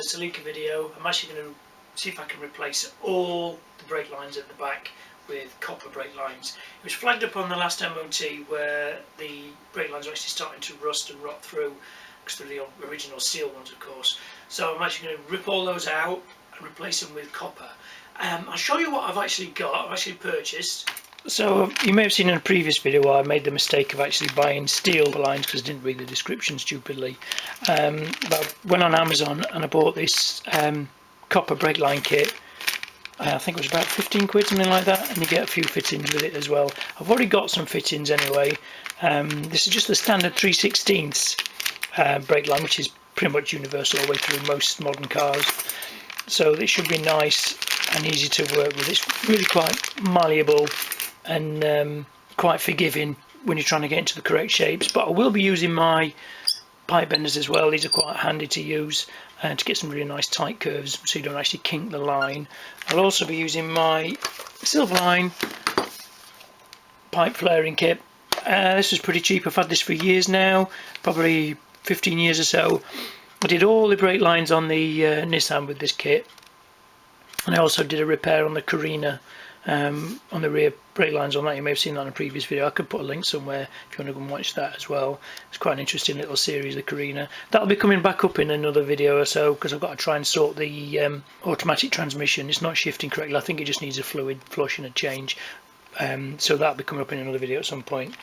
Celica video. I'm actually going to see if I can replace all the brake lines at the back with copper brake lines. It was flagged up on the last MOT where the brake lines are actually starting to rust and rot through, because they're the original steel ones of course. So I'm actually going to rip all those out and replace them with copper. I'll show you what I've actually got, I've actually purchased. So you may have seen in a previous video where I made the mistake of actually buying steel lines because I didn't read the description stupidly. But I went on Amazon and I bought this copper brake line kit. I think it was about 15 quid, something like that, and you get a few fittings with it as well. I've already got some fittings anyway. This is just the standard 3/16 brake line, which is pretty much universal all the way through most modern cars. So this should be nice and easy to work with. It's really quite malleable and quite forgiving when you're trying to get into the correct shapes. But I will be using my pipe benders as well. These are quite handy to use and to get some really nice tight curves so you don't actually kink the line. I'll also be using my Silverline pipe flaring kit. This was pretty cheap. I've had this for years now, probably 15 years or so. I did all the brake lines on the Nissan with this kit, and I also did a repair on the Carina on the rear brake lines on that. You may have seen that in a previous video. I could put a link somewhere if you want to go and watch that as well. It's quite an interesting little series, the Carina. That'll be coming back up in another video or so, because I've got to try and sort the automatic transmission. It's not shifting correctly. I think it just needs a fluid flush and a change. So that'll be coming up in another video at some point.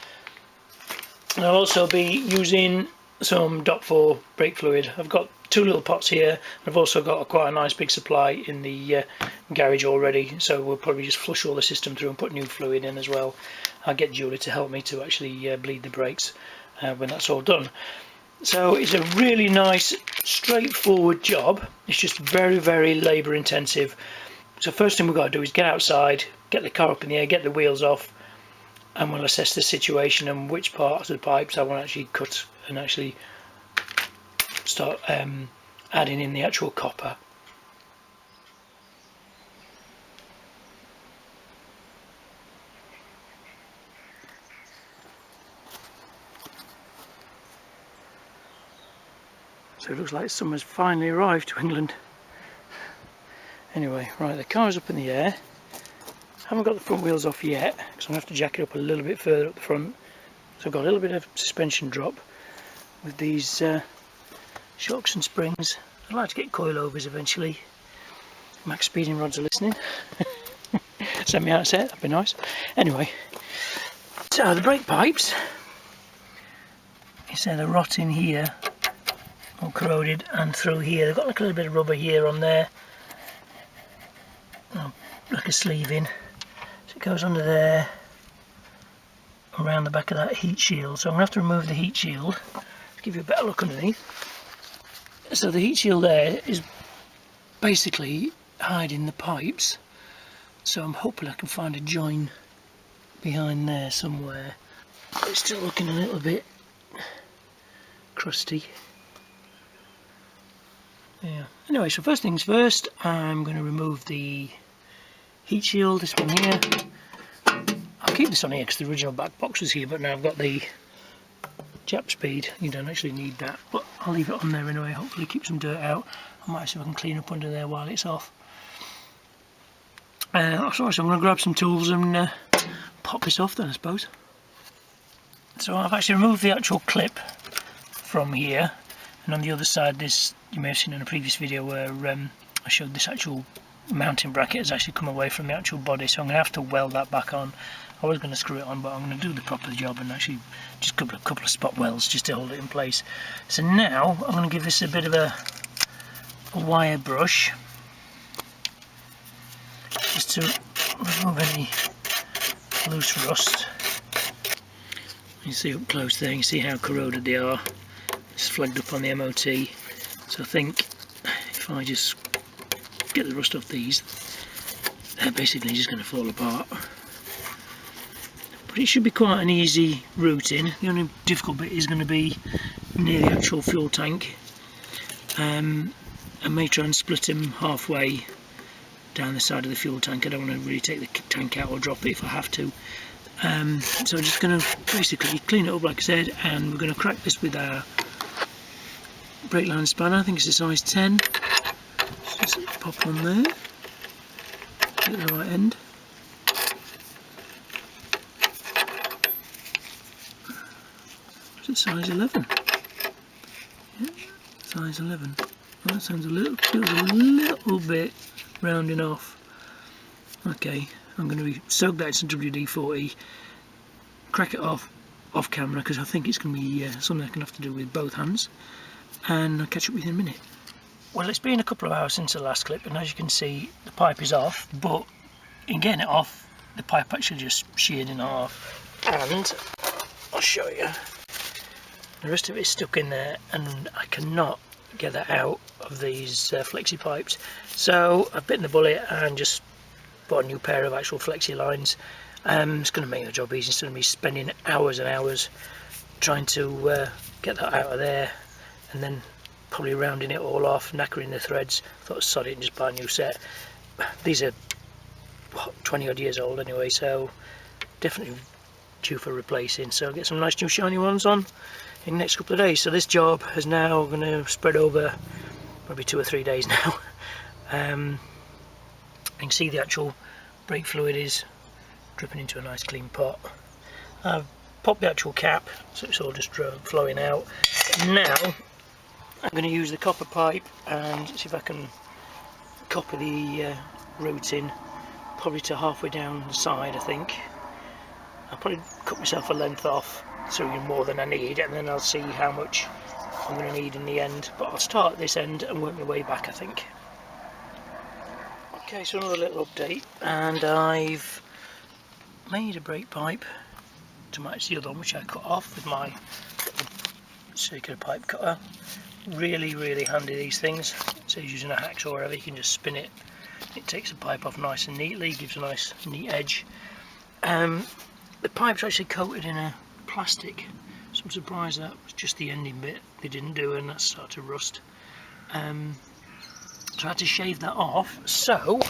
And I'll also be using some DOT4 brake fluid. I've got two little pots here. I've also got quite a nice big supply in the garage already, so we'll probably just flush all the system through and put new fluid in as well. I'll get Julie to help me to actually bleed the brakes when that's all done. So it's a really nice straightforward job. It's just very, very labour intensive. So first thing we've got to do is get outside, get the car up in the air, get the wheels off, and we'll assess the situation and which parts of the pipes I want to actually cut and actually start adding in the actual copper. So it looks like summer's finally arrived to England. Anyway, right, the car's up in the air. Haven't got the front wheels off yet because I'm going to have to jack it up a little bit further up the front. So I've got a little bit of suspension drop with these shocks and springs. I'd like to get coilovers eventually. Max speeding rods are listening. Send me out a set, that'd be nice. Anyway, so the brake pipes, you say they're rotting here, all corroded, and through here. They've got like a little bit of rubber here on there, like a sleeving. So it goes under there, around the back of that heat shield. So I'm going to have to remove the heat shield to give you a better look underneath. So the heat shield there is basically hiding the pipes, so I'm hoping I can find a join behind there somewhere. It's still looking a little bit crusty. Yeah. Anyway, so first things first, I'm going to remove the heat shield, this one here. I'll keep this on here because the original back box was here, but now I've got the Jap speed. You don't actually need that, but I'll leave it on there anyway. Hopefully keep some dirt out. I might see if I can clean up under there while it's off. So I'm going to grab some tools and pop this off then, I suppose. So I've actually removed the actual clip from here, and on the other side, this you may have seen in a previous video where I showed this actual mounting bracket has actually come away from the actual body, so I'm going to have to weld that back on. I was going to screw it on, but I'm going to do the proper job and actually just a couple of spot welds just to hold it in place. So now I'm going to give this a bit of a wire brush just to remove any loose rust. You see up close there, you can see how corroded they are. It's flagged up on the MOT, so I think if I just get the rust off these, they're basically just going to fall apart. But it should be quite an easy routing. The only difficult bit is going to be near the actual fuel tank. I may try and split them halfway down the side of the fuel tank. I don't want to really take the tank out or drop it if I have to. So I'm just going to basically clean it up like I said, and we're going to crack this with our brake line spanner. I think it's a size 10. pop on there, get the right end. Is it size 11? Yeah, size 11. Well, that sounds feels a little bit rounding off. Okay, I'm going to soak that in some WD-40, crack it off camera because I think it's going to be something I can have to do with both hands, and I'll catch up with you in a minute. Well, it's been a couple of hours since the last clip, and as you can see the pipe is off, but in getting it off the pipe actually just sheared in half, and I'll show you the rest of it's stuck in there and I cannot get that out of these flexi pipes. So I've bitten the bullet and just bought a new pair of actual flexi lines. It's going to make the job easy instead of me spending hours and hours trying to get that out of there and then probably rounding it all off, knackering the threads. Thought sod it and just buy a new set. These are what, 20 odd years old anyway, so definitely due for replacing. So I'll get some nice new shiny ones on in the next couple of days. So this job is now going to spread over probably 2 or 3 days now. You can see the actual brake fluid is dripping into a nice clean pot. I've popped the actual cap so it's all just flowing out. Now I'm going to use the copper pipe and see if I can copper the routing probably to halfway down the side. I think I'll probably cut myself a length off so more than I need, and then I'll see how much I'm going to need in the end, but I'll start at this end and work my way back I think. Okay, so another little update, and I've made a brake pipe to match the other one which I cut off with my circular pipe cutter. Really handy, these things. So using a hacksaw or whatever, you can just spin it. It takes the pipe off nice and neatly, gives a nice neat edge. The pipe's actually coated in a plastic, so I'm surprised that was just the ending bit they didn't do, and that started to rust. So I had to shave that off so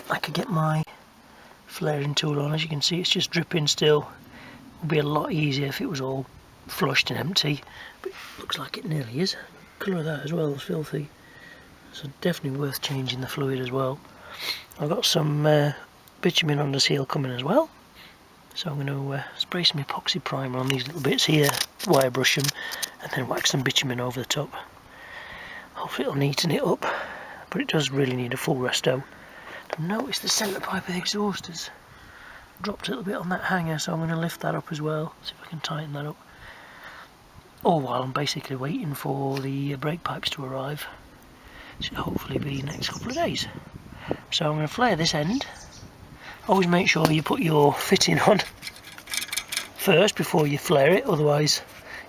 I could get my flaring tool on. As you can see, it's just dripping still. It would be a lot easier if it was all flushed and empty, but it looks like it nearly is. The colour of that as well is filthy, so definitely worth changing the fluid as well. I've got some bitumen on the seal coming as well, so I'm going to spray some epoxy primer on these little bits here, wire brush them, and then wax some bitumen over the top. Hopefully it'll neaten it up, but it does really need a full resto. I've noticed the centre pipe of the exhaust has dropped a little bit on that hanger, so I'm going to lift that up as well, see if I can tighten that up. All while I'm basically waiting for the brake pipes to arrive. Should hopefully be next couple of days. So I'm going to flare this end. Always make sure you put your fitting on first before you flare it, otherwise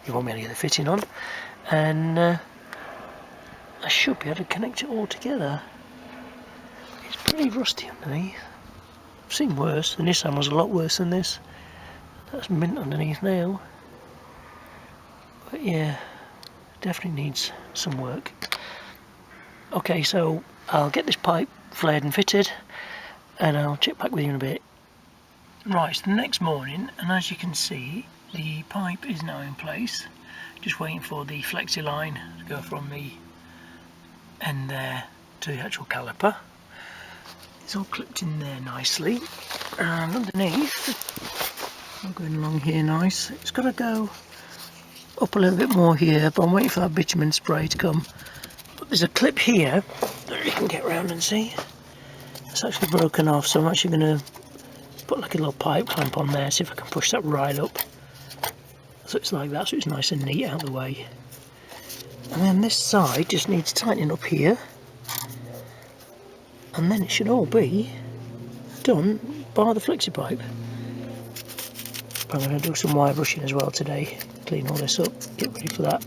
you won't be able to get the fitting on. And I should be able to connect it all together. It's pretty rusty underneath. I've seen worse. The Nissan was a lot worse than this. That's mint underneath now. But yeah, definitely needs some work. Okay, so I'll get this pipe flared and fitted, and I'll check back with you in a bit. Right, it's the next morning, and as you can see, the pipe is now in place. Just waiting for the flexi line to go from the end there to the actual caliper. It's all clipped in there nicely, and underneath, I'm going along here nice. It's got to go up a little bit more here, but I'm waiting for that bitumen spray to come. But there's a clip here that you can get around and see. It's actually broken off, so I'm actually going to put like a little pipe clamp on there, see if I can push that right up. So it's like that, so it's nice and neat out of the way. And then this side just needs tightening up here. And then it should all be done by the flexi pipe. But I'm going to do some wire brushing as well today. Clean all this up, get ready for that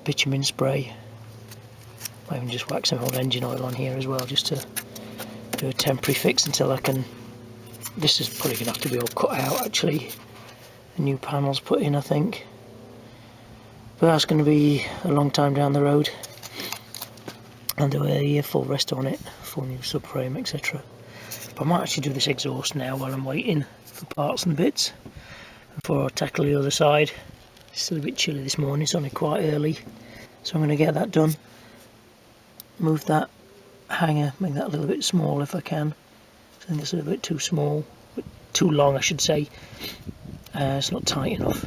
bitumen spray. Might even just wax some old engine oil on here as well, just to do a temporary fix until I can. This is probably going to have to be all cut out actually. The new panels put in, I think. But that's going to be a long time down the road. I'll do a full rest on it, full new subframe, etc. But I might actually do this exhaust now while I'm waiting for parts and bits before I tackle the other side. It's still a bit chilly this morning, it's only quite early, so I'm going to get that done move that hanger, make that a little bit small if I can. I think it's a little bit too small, too long I should say. It's not tight enough,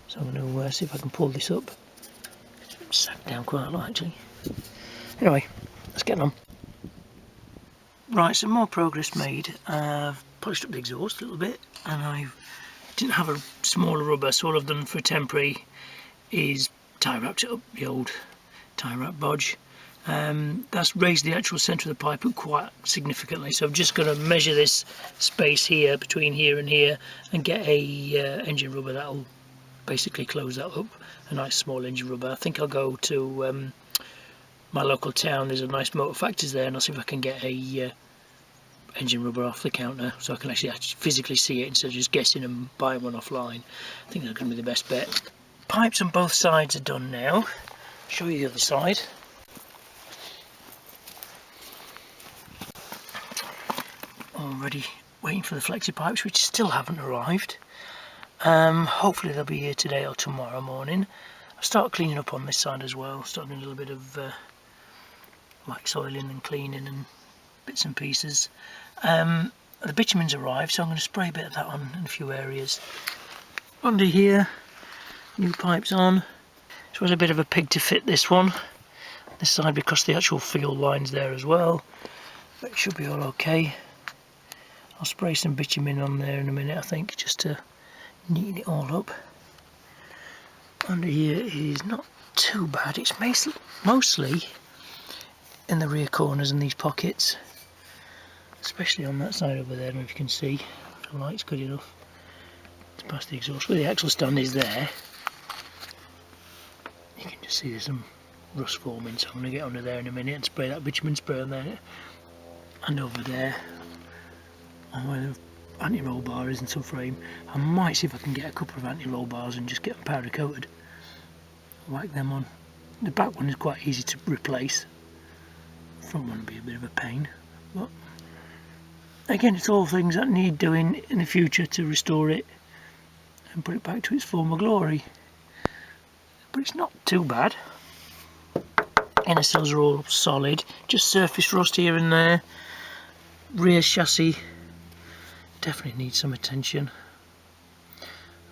so I'm going to see if I can pull this up. It's sagged down quite a lot actually. Anyway, let's get on. Right, some more progress made. I've polished up the exhaust a little bit, and I didn't have a smaller rubber, so all I've done for temporary is tie wrapped it up, the old tie wrap bodge. That's raised the actual centre of the pipe up quite significantly, so I'm just going to measure this space here between here and here and get a engine rubber that'll basically close that up, a nice small engine rubber. I think I'll go to my local town. There's a nice motor factors there, and I'll see if I can get a engine rubber off the counter so I can actually physically see it instead of just guessing and buying one offline. I think that's going to be the best bet. Pipes on both sides are done now. Show you the other side. Already waiting for the flexi pipes, which still haven't arrived. Hopefully they'll be here today or tomorrow morning. I'll start cleaning up on this side as well, start doing a little bit of wax oiling and cleaning and bits and pieces. The bitumen's arrived, so I'm going to spray a bit of that on in a few areas. Under here, new pipes on. This was a bit of a pig to fit this one, this side, because the actual field line's there as well, but it should be all okay. I'll spray some bitumen on there in a minute, I think, just to neaten it all up. Under here is not too bad. It's mostly in the rear corners and these pockets, especially on that side over there. I don't know if you can see, if the light's good enough to pass the exhaust. Where the axle stand is there, you can just see there's some rust forming, so I'm going to get under there in a minute and spray that bitumen spray on there. And over there, on where the anti-roll bar is and subframe, I might see if I can get a couple of anti-roll bars and just get them powder coated. Whack them on. The back one is quite easy to replace. The front one will be a bit of a pain, but again, it's all things that need doing in the future to restore it and put it back to its former glory. But it's not too bad. Inner sills are all solid, just surface rust here and there. Rear chassis definitely needs some attention,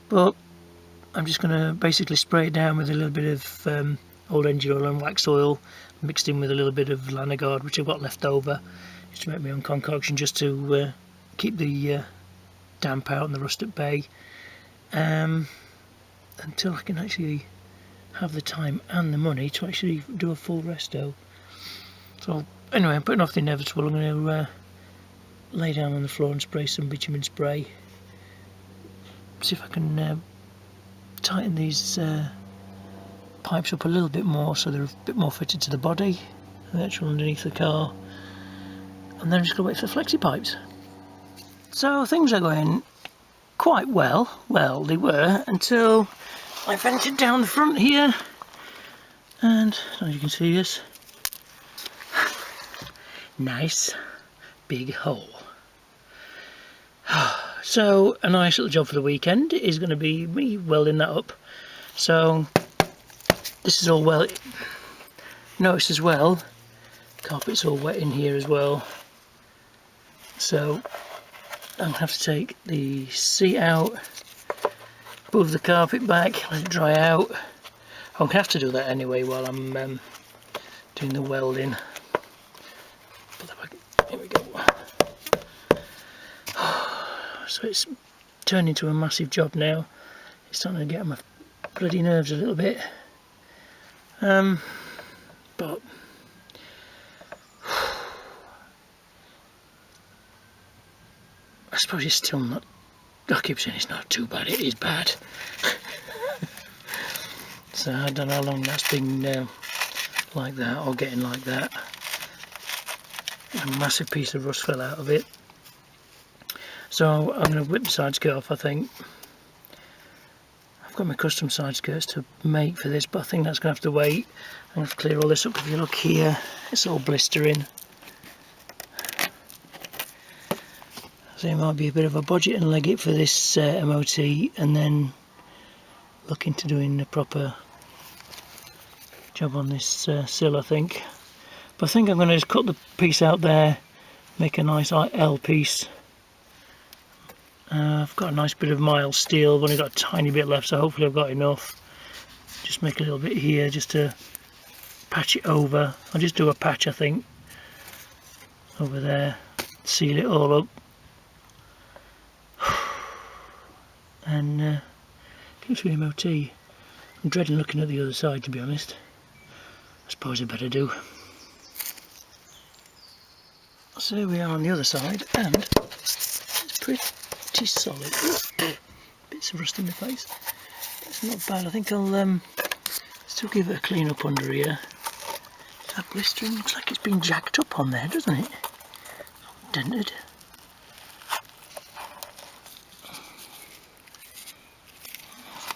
but I'm just going to basically spray it down with a little bit of old engine oil and wax oil mixed in with a little bit of Lanagard, which I've got left over, just to make my own concoction, just to keep the damp out and the rust at bay, until I can actually have the time and the money to actually do a full resto. So anyway, I'm putting off the inevitable. I'm going to lay down on the floor and spray some bitumen spray, see if I can tighten these pipes up a little bit more so they're a bit more fitted to the body and the actual underneath the car, and then I'm just going to wait for the flexi pipes. So things are going quite well. Well, they were until I vented down the front here, and as you can see, this nice big hole. So a nice little job for the weekend is going to be me welding that up. So this is all well. Notice as well, carpet's all wet in here as well. So I'm going to have to take the seat out, move the carpet back, let it dry out. I'm going to have to do that anyway while I'm doing the welding. Put that back. Here we go. So it's turned into a massive job now. It's starting to get on my bloody nerves a little bit. But I suppose it's still not, I keep saying it's not too bad, it is bad. So I don't know how long that's been like that, or getting like that. A massive piece of rust fell out of it. So I'm going to whip the side skirt off, I think. I've got my custom side skirts to make for this, but I think that's going to have to wait. I'm going to have to clear all this up. If you look here, it's all blistering. So it might be a bit of a budget and leg it for this MOT, and then look into doing a proper job on this sill, I think. But I think I'm going to just cut the piece out there, make a nice L piece. I've got a nice bit of mild steel, I've only got a tiny bit left, so hopefully I've got enough. Just make a little bit here just to patch it over. I'll just do a patch, I think, over there, seal it all up, and go through MOT. I'm dreading looking at the other side, to be honest. I suppose I better do. So here we are on the other side, and it's pretty solid. Bits of rust in the face. It's not bad. I think I'll still give it a clean up under here. That blistering looks like it's been jacked up on there, doesn't it? Dented.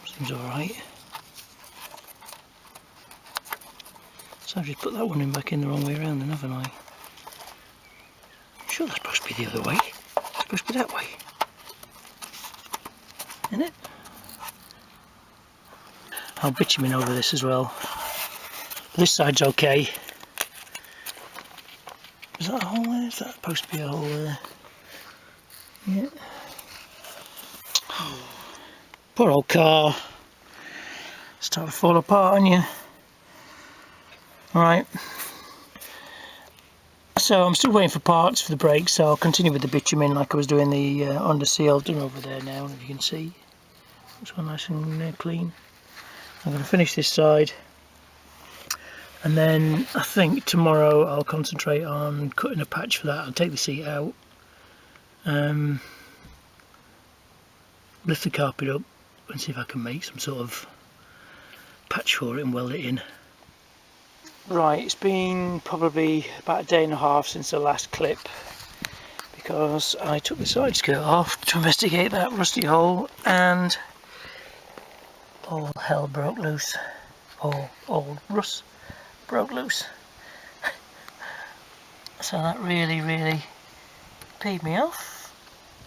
Seems alright. So I've just put that one in back in the wrong way around then, haven't I? I'm sure that's supposed to be the other way. It's supposed to be that way. Isn't it? I'll bitumen over this as well. This side's okay. Is that a hole there? Is that supposed to be a hole there? Yeah. Poor old car. Starting to fall apart on you. Right. So I'm still waiting for parts for the brakes, so I'll continue with the bitumen like I was doing the under seal. I've done over there now, if you can see. Looks all nice and clean. I'm going to finish this side, and then I think tomorrow I'll concentrate on cutting a patch for that. I'll take the seat out, lift the carpet up and see if I can make some sort of patch for it and weld it in. Right, it's been probably about a day and a half since the last clip, because I took the side skirt off to investigate that rusty hole, and all hell broke loose. All rust broke loose. So that really paid me off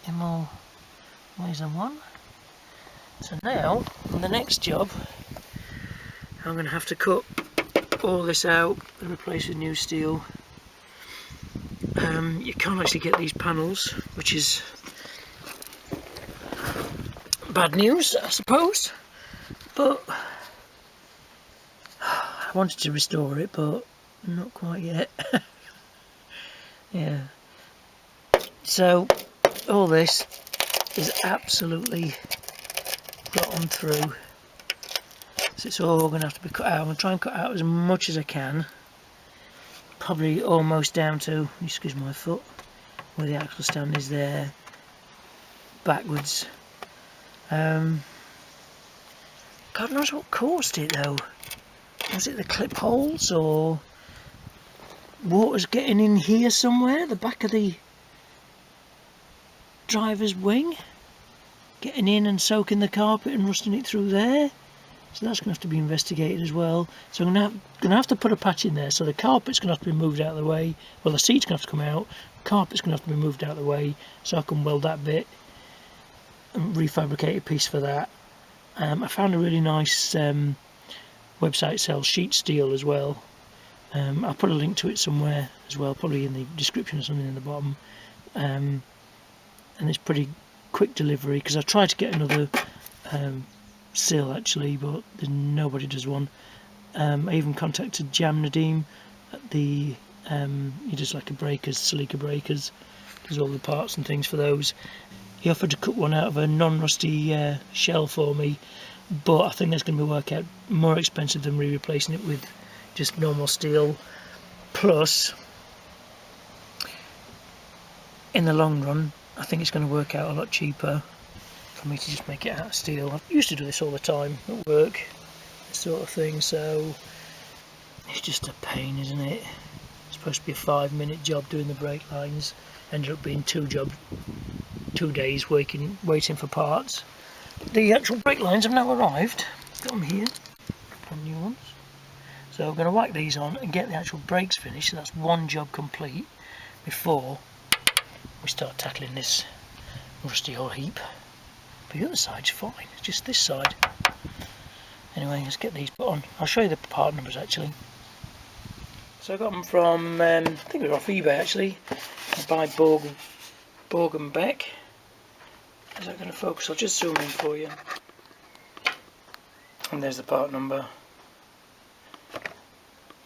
in more ways than one. So now, on the next job, I'm going to have to cut all this out and replace with new steel. You can't actually get these panels, which is bad news, I suppose. But I wanted to restore it, but not quite yet. Yeah. So all this is absolutely rotten through. So it's all going to have to be cut out. I'm going to try and cut out as much as I can. Probably almost down to, excuse my foot, where the axle stand is there, backwards. God knows what caused it though. Was it the clip holes, or water's getting in here somewhere, the back of the driver's wing, getting in and soaking the carpet and rusting it through there? So that's going to have to be investigated as well. So I'm going to have to put a patch in there. So the carpet's going to have to be moved out of the way. Well, the seat's going to have to come out. The carpet's going to have to be moved out of the way, so I can weld that bit and refabricate a piece for that. I found a really nice website sells sheet steel as well. I'll put a link to it somewhere as well, probably in the description or something in the bottom. And it's pretty quick delivery, because I tried to get another sill actually, but nobody does one. I even contacted Jam Nadeem at the he does like a breakers, Celica breakers, does all the parts and things for those. He offered to cut one out of a non-rusty shell for me, but I think that's going to work out more expensive than replacing it with just normal steel. Plus, in the long run, I think it's going to work out a lot cheaper for me to just make it out of steel. I used to do this all the time at work, this sort of thing, so it's just a pain, isn't it? It's supposed to be a 5-minute job doing the brake lines, ended up being 2 days waiting for parts. The actual brake lines have now arrived, got them here, on new ones. So I'm going to whack these on and get the actual brakes finished, so that's one job complete before we start tackling this rusty old heap. But the other side's fine, it's just this side. Anyway, let's get these put on. I'll show you the part numbers actually. So I got them from, I think they were off eBay actually, by Borg and Beck. Is that going to focus? I'll just zoom in for you. And there's the part number.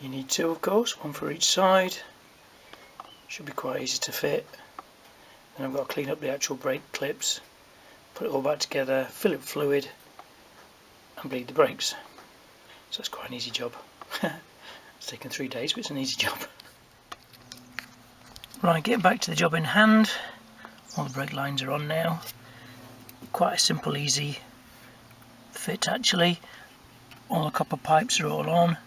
You need two, of course, one for each side. Should be quite easy to fit. And I've got to clean up the actual brake clips, put it all back together, fill it with fluid and bleed the brakes. So it's quite an easy job. It's taken 3 days, but it's an easy job. Right, getting back to the job in hand. All the brake lines are on now. Quite a simple, easy fit actually. All the copper pipes are all on.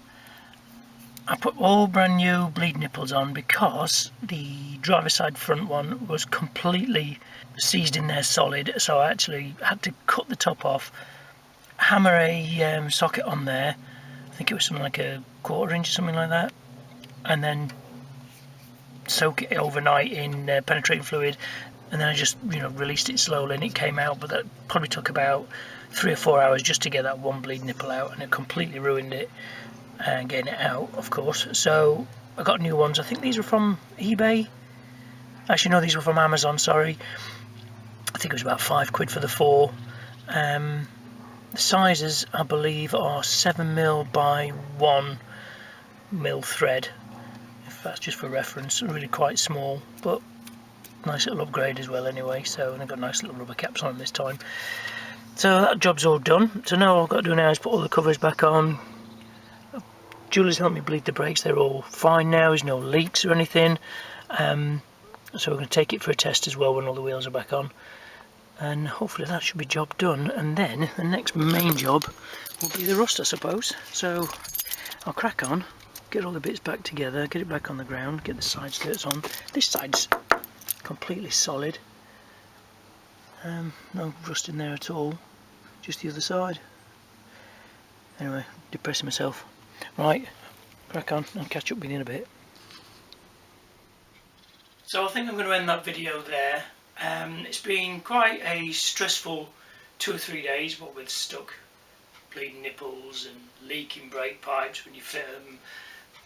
I put all brand new bleed nipples on because the driver's side front one was completely seized in there solid, so I actually had to cut the top off, hammer a socket on there, I think it was something like a 1/4 inch or something like that, and then soak it overnight in penetrating fluid, and then I just released it slowly and it came out, but that probably took about 3 or 4 hours just to get that one bleed nipple out, and it completely ruined it and getting it out, of course. So I got new ones. I think these were from eBay. Actually no, these were from Amazon, sorry. I think it was about £5 for the 4. The sizes I believe are 7mm by 1mm thread, if that's just for reference. Really quite small, but nice little upgrade as well anyway. So, and I've got nice little rubber caps on this time. So that job's all done. So now all I've got to do now is put all the covers back on. Julie's helped me bleed the brakes. They're all fine now. There's no leaks or anything. So we're going to take it for a test as well when all the wheels are back on. And hopefully that should be job done. And then the next main job will be the rust, I suppose. So I'll crack on, get all the bits back together, get it back on the ground, get the side skirts on. This side's completely solid. No rust in there at all. Just the other side. Anyway, depressing myself. Right, crack on, I'll catch up with you in a bit. So I think I'm going to end that video there. It's been quite a stressful 2 or 3 days, what with stuck bleeding nipples and leaking brake pipes when you fit them,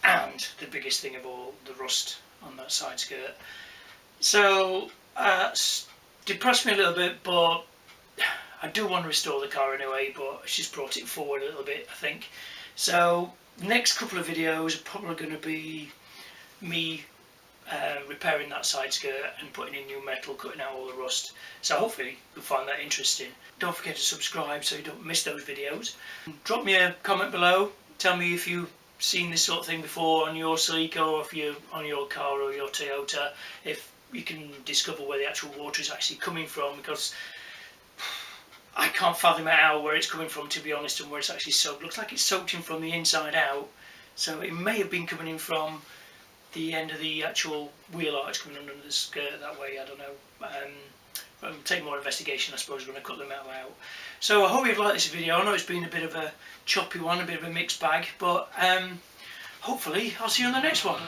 and the biggest thing of all, the rust on that side skirt. So it's depressed me a little bit, but I do want to restore the car anyway, but it's just brought it forward a little bit, I think. So the next couple of videos are probably going to be me repairing that side skirt and putting in new metal, cutting out all the rust. So hopefully you'll find that interesting. Don't forget to subscribe so you don't miss those videos. Drop me a comment below, tell me if you've seen this sort of thing before on your Celica, or if you're on your car or your Toyota, if you can discover where the actual water is actually coming from, because I can't fathom out where it's coming from, to be honest, and where it's actually soaked. Looks like it's soaked in from the inside out, so it may have been coming in from the end of the actual wheel arch coming under the skirt that way, I don't know. I'll take more investigation, I suppose, when I cut the metal out. So I hope you've liked this video. I know it's been a bit of a choppy one, a bit of a mixed bag, but hopefully I'll see you on the next one.